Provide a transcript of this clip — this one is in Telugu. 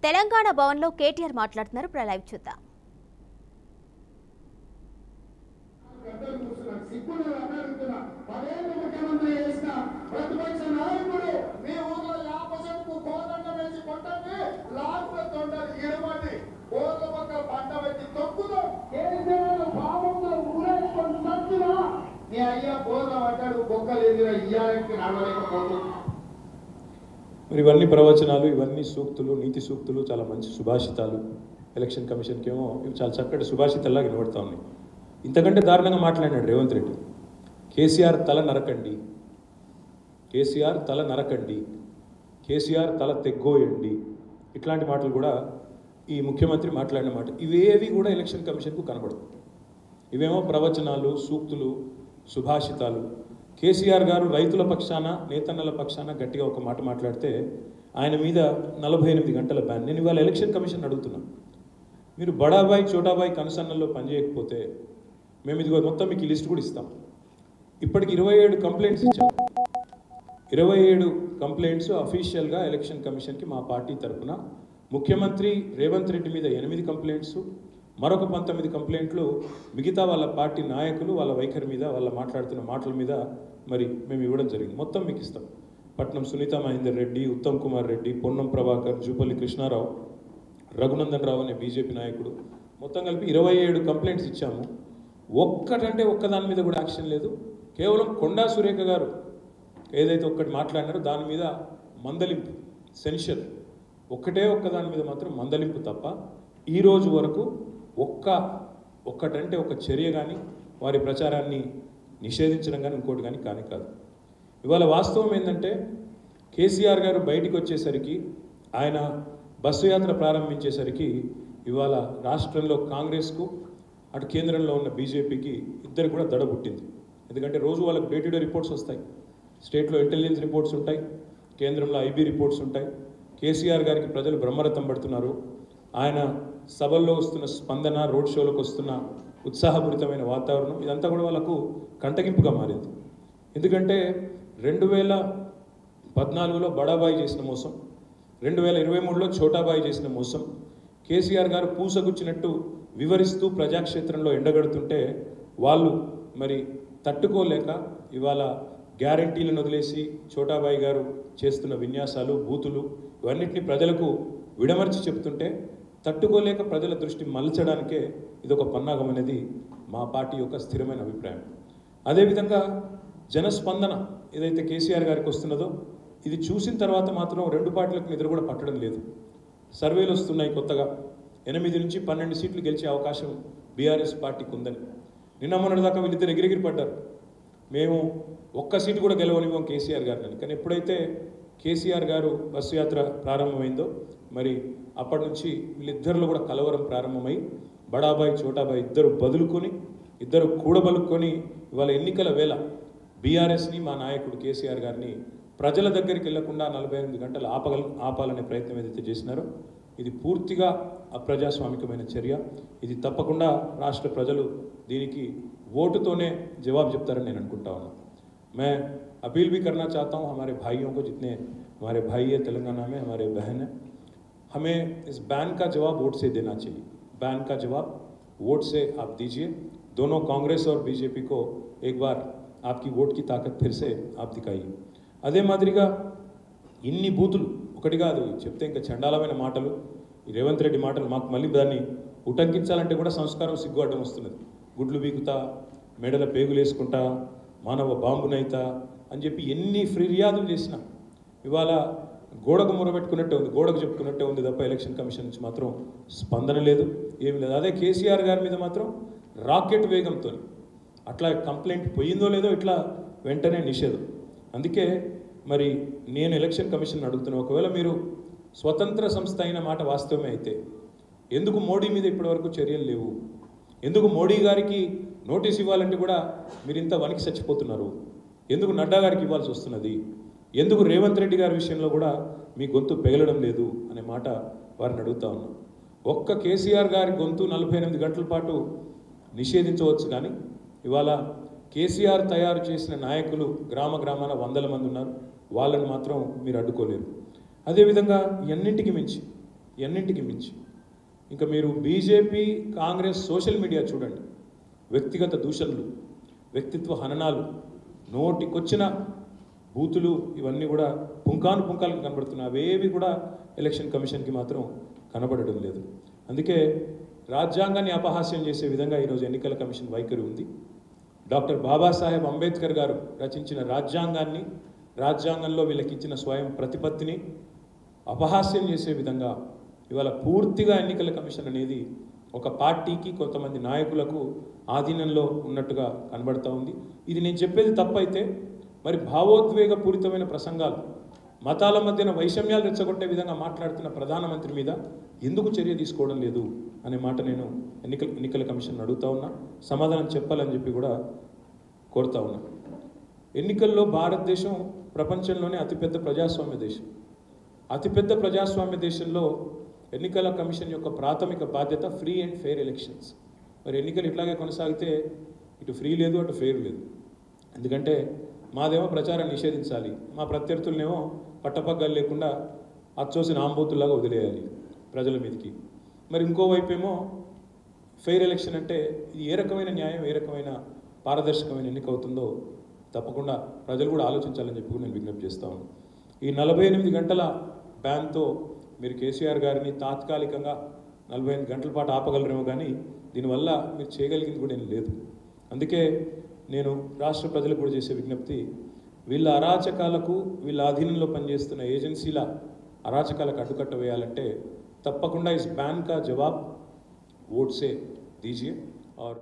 తెలంగాణ భవన్లో కేటీఆర్ మాట్లాడుతున్నారు. లైవ్ చూద్దాం. మరి ఇవన్నీ ప్రవచనాలు, ఇవన్నీ సూక్తులు, నీతి సూక్తులు, చాలా మంచి సుభాషితాలు. ఎలక్షన్ కమిషన్కి ఏమో ఇవి చాలా చక్కటి సుభాషితాల్లాగా వినబడతా ఉన్నాయి. ఇంతకంటే దారుణంగా మాట్లాడినాడు రేవంత్ రెడ్డి. కేసీఆర్ తల నరకండి, కేసీఆర్ తల నరకండి, కేసీఆర్ తల తెగ్గోయండి, ఇట్లాంటి మాటలు కూడా ఈ ముఖ్యమంత్రి మాట్లాడిన మాట. ఇవేవి కూడా ఎలక్షన్ కమిషన్కు కనబడదు. ఇవేమో ప్రవచనాలు, సూక్తులు, సుభాషితాలు. కేసీఆర్ గారు రైతుల పక్షాన, నేతన్నల పక్షాన గట్టిగా ఒక మాట మాట్లాడితే ఆయన మీద 48 గంటల బ్యాన్. నేను ఇవాళ ఎలక్షన్ కమిషన్ అడుగుతున్నాను, మీరు బడాబాయి చోటాబాయి కనుసన్నల్లో పనిచేయకపోతే మేము ఇదిగో మొత్తం మీకు ఈ లిస్ట్ కూడా ఇస్తాం. ఇప్పటికి 27 కంప్లైంట్స్ ఇచ్చాం. 27 కంప్లైంట్స్ అఫీషియల్గా ఎలక్షన్ కమిషన్కి మా పార్టీ తరఫున. ముఖ్యమంత్రి రేవంత్ రెడ్డి మీద 8 కంప్లైంట్స్, మరొక 19 కంప్లైంట్లు మిగతా వాళ్ళ పార్టీ నాయకులు వాళ్ళ వైఖరి మీద, వాళ్ళ మాట్లాడుతున్న మాటల మీద మరి మేము ఇవ్వడం జరిగింది. మొత్తం మీకు ఇస్తాం. పట్నం సునీత మహేందర్ రెడ్డి, ఉత్తమ్ కుమార్ రెడ్డి, పొన్నం ప్రభాకర్, జూపల్లి కృష్ణారావు, రఘునందన్ రావు అనే బీజేపీ నాయకుడు, మొత్తం కలిపి 27 కంప్లైంట్స్ ఇచ్చాము. ఒక్కటంటే ఒక్కదాని మీద కూడా యాక్షన్ లేదు. కేవలం కొండా సురేఖ గారు ఏదైతే ఒక్కటి మాట్లాడినారో దాని మీద మందలింపు, సెన్షర్, ఒక్కటే ఒక్కదాని మీద మాత్రం మందలింపు తప్ప ఈ రోజు వరకు ఒక్కటంటే ఒక చర్య కానీ వారి ప్రచారాన్ని నిషేధించడం కానీ ఇంకోటి కానీ కాదు. ఇవాళ వాస్తవం ఏంటంటే కేసీఆర్ గారు బయటికి వచ్చేసరికి, ఆయన బస్సు యాత్ర ప్రారంభించేసరికి ఇవాళ రాష్ట్రంలో కాంగ్రెస్కు, అటు కేంద్రంలో ఉన్న బీజేపీకి ఇద్దరు కూడా దడ పుట్టింది. ఎందుకంటే రోజు వాళ్ళకి డే టు డే రిపోర్ట్స్ వస్తాయి. స్టేట్లో ఇంటెలిజెన్స్ రిపోర్ట్స్ ఉంటాయి, కేంద్రంలో ఐబీ రిపోర్ట్స్ ఉంటాయి. కేసీఆర్ గారికి ప్రజలు బ్రహ్మరథం పడుతున్నారు. ఆయన సభల్లో వస్తున్న స్పందన, రోడ్ షోలకు వస్తున్న ఉత్సాహపూరితమైన వాతావరణం, ఇదంతా కూడా వాళ్ళకు కంటగింపుగా మారింది. ఎందుకంటే 2014లో బడాబాయి చేసిన మోసం, 2023లో చోటాబాయి చేసిన మోసం, కేసీఆర్ గారు పూసగుచ్చినట్టు వివరిస్తూ ప్రజాక్షేత్రంలో ఎండగడుతుంటే వాళ్ళు మరి తట్టుకోలేక ఇవాళ గ్యారంటీలను వదిలేసి చోటాబాయి గారు చేస్తున్న విన్యాసాలు, బూతులు, ఇవన్నిటిని ప్రజలకు విడమర్చి చెప్తుంటే తట్టుకోలేక ప్రజల దృష్టి మలచడానికే ఇదొక పన్నాగం అనేది మా పార్టీ యొక్క స్థిరమైన అభిప్రాయం. అదేవిధంగా జనస్పందన ఏదైతే కేసీఆర్ గారికి వస్తున్నదో ఇది చూసిన తర్వాత మాత్రం రెండు పార్టీలకు నిద్ర కూడా పట్టడం లేదు. సర్వేలు వస్తున్నాయి కొత్తగా, 8 నుంచి 12 సీట్లు గెలిచే అవకాశం బీఆర్ఎస్ పార్టీకి ఉందని. నిన్న మొన్నటి దాకా వీళ్ళిద్దరు ఎగిరెగిరి పడ్డారు, మేము ఒక్క సీటు కూడా గెలవనివ్వం కేసీఆర్ గారిని. కానీ ఎప్పుడైతే కేసీఆర్ గారు బస్సు యాత్ర ప్రారంభమైందో మరి అప్పటి నుంచి వీళ్ళిద్దరిలో కూడా కలవరం ప్రారంభమై బడాబాయి చోటాబాయి ఇద్దరు బదులుకొని, ఇద్దరు కూడబలుకొని ఇవాళ ఎన్నికల వేళ బీఆర్ఎస్ని, మా నాయకుడు కేసీఆర్ గారిని ప్రజల దగ్గరికి వెళ్లకుండా 48 గంటలు ఆపాలనే ప్రయత్నం ఏదైతే చేసినారో ఇది పూర్తిగా అప్రజాస్వామికమైన చర్య. ఇది తప్పకుండా రాష్ట్ర ప్రజలు దీనికి ఓటుతోనే జవాబు చెప్తారని నేను అనుకుంటా ఉన్నాను. मैं अपील भी करना चाहता हूँ हमारे भाइयों को, जितने हमारे भाई है तेलंगाना में, हमारे बहन है, हमें इस बैन का जवाब वोट से देना चाहिए. बैन का जवाब वोट से आप दीजिए. दोनों कांग्रेस और बीजेपी को एक बार आपकी वोट की ताकत फिर से आप दिखाइए. అదే మాదిరిగా ఇన్ని బూతులు ఒకటి కాదు చెప్తే ఇంకా చండాలమైన మాటలు, రేవంత్ రెడ్డి మాటలు మాకు మళ్ళీ దాన్ని ఉటంకించాలంటే కూడా సంస్కారం సిగ్గు అడ్డం వస్తున్నది. గుడ్లు బీకుతా, మెడల పేగులు వేసుకుంటా, మానవ బాంబునైతా అని చెప్పి ఎన్ని ఫిర్యాదులు చేసినా ఇవాళ గోడకు మొరబెట్టుకున్నట్టే ఉంది, గోడకు చెప్పుకున్నట్టే ఉంది తప్ప ఎలక్షన్ కమిషన్ నుంచి మాత్రం స్పందన లేదు, ఏమి లేదు. అదే కేసీఆర్ గారి మీద మాత్రం రాకెట్ వేగంతో అట్లా కంప్లైంట్ పోయిందో లేదో ఇట్లా వెంటనే నిషేధం. అందుకే మరి నేను ఎలక్షన్ కమిషన్ అడుగుతున్నా, ఒకవేళ మీరు స్వతంత్ర సంస్థ అయిన మాట వాస్తవమే అయితే ఎందుకు మోడీ మీద ఇప్పటివరకు చర్యలు లేవు? ఎందుకు మోడీ గారికి నోటీస్ ఇవ్వాలంటే కూడా మీరు ఇంత వనికి చచ్చిపోతున్నారు? ఎందుకు నడ్డా గారికి ఇవ్వాల్సి వస్తున్నది? ఎందుకు రేవంత్ రెడ్డి గారి విషయంలో కూడా మీ గొంతు పెగలడం లేదు అనే మాట వారిని అడుగుతా ఉన్నాం. ఒక్క కేసీఆర్ గారి గొంతు 48 గంటల పాటు నిషేధించవచ్చు, కానీ ఇవాళ కేసీఆర్ తయారు చేసిన నాయకులు గ్రామాన 100 మంది ఉన్నారు, వాళ్ళని మాత్రం మీరు అడ్డుకోలేరు. అదేవిధంగా ఇవన్నింటికి మించి ఇవన్నింటికి మించి ఇంకా మీరు బీజేపీ కాంగ్రెస్ సోషల్ మీడియా చూడండి, వ్యక్తిగత దూషణలు, వ్యక్తిత్వ హననాలు, నోటికొచ్చిన బూతులు ఇవన్నీ కూడా పుంకాలకు కనబడుతున్నాయి. అవేవి కూడా ఎలక్షన్ కమిషన్కి మాత్రం కనబడడం లేదు. అందుకే రాజ్యాంగాన్ని అపహాస్యం చేసే విధంగా ఈరోజు ఎన్నికల కమిషన్ వైఖరి ఉంది. డాక్టర్ బాబాసాహెబ్ అంబేద్కర్ గారు రచించిన రాజ్యాంగాన్ని, రాజ్యాంగంలో వీళ్ళకి ఇచ్చిన స్వయం ప్రతిపత్తిని అపహాస్యం చేసే విధంగా ఇవాళ పూర్తిగా ఎన్నికల కమిషన్ అనేది ఒక పార్టీకి, కొంతమంది నాయకులకు ఆధీనంలో ఉన్నట్టుగా కనబడుతూ ఉంది. ఇది నేను చెప్పేది తప్పైతే మరి భావోద్వేగపూరితమైన ప్రసంగాలు, మతాల మధ్యన వైషమ్యాలు రెచ్చగొట్టే విధంగా మాట్లాడుతున్న ప్రధానమంత్రి మీద ఎందుకు చర్య తీసుకోవడం లేదు అనే మాట నేను ఎన్నికల కమిషన్ అడుగుతా ఉన్నా, సమాధానం చెప్పాలని చెప్పి కూడా కోరుతా ఉన్నా. ఎన్నికల్లో భారతదేశం ప్రపంచంలోనే అతిపెద్ద ప్రజాస్వామ్య దేశం. అతిపెద్ద ప్రజాస్వామ్య దేశంలో ఎన్నికల కమిషన్ యొక్క ప్రాథమిక బాధ్యత ఫ్రీ అండ్ ఫెయిర్ ఎలక్షన్స్. మరి ఎన్నికలు ఇట్లాగే కొనసాగితే ఇటు ఫ్రీ లేదు, అటు ఫెయిర్ లేదు. ఎందుకంటే మాదేమో ప్రచారాన్ని నిషేధించాలి, మా ప్రత్యర్థులనేమో పట్టపగ్గాలు లేకుండా అచ్చోసిన ఆంబోతుల్లాగా వదిలేయాలి ప్రజల మీదకి. మరి ఇంకోవైపు ఏమో ఫెయిర్ ఎలక్షన్ అంటే ఇది ఏ రకమైన న్యాయం, ఏ రకమైన పారదర్శకమైన ఎన్నిక అవుతుందో తప్పకుండా ప్రజలు కూడా ఆలోచించాలని చెప్పి నేను విజ్ఞప్తి చేస్తా ఉన్నాను. ఈ 48 గంటల బ్యాన్తో మీరు కేసీఆర్ గారిని తాత్కాలికంగా 48 గంటల పాటు ఆపగలరేమో, కానీ దీనివల్ల మీరు చేయగలిగింది కూడా ఏం లేదు. అందుకే నేను రాష్ట్ర ప్రజలకు కూడా చేసే విజ్ఞప్తి, వీళ్ళ అరాచకాలకు, వీళ్ళ ఆధీనంలో పనిచేస్తున్న ఏజెన్సీల అరాచకాలకు అడ్డుకట్ట వేయాలంటే తప్పకుండా ఇస్ బ్యాన్ కా జవాబ్ वोट से दीजिए और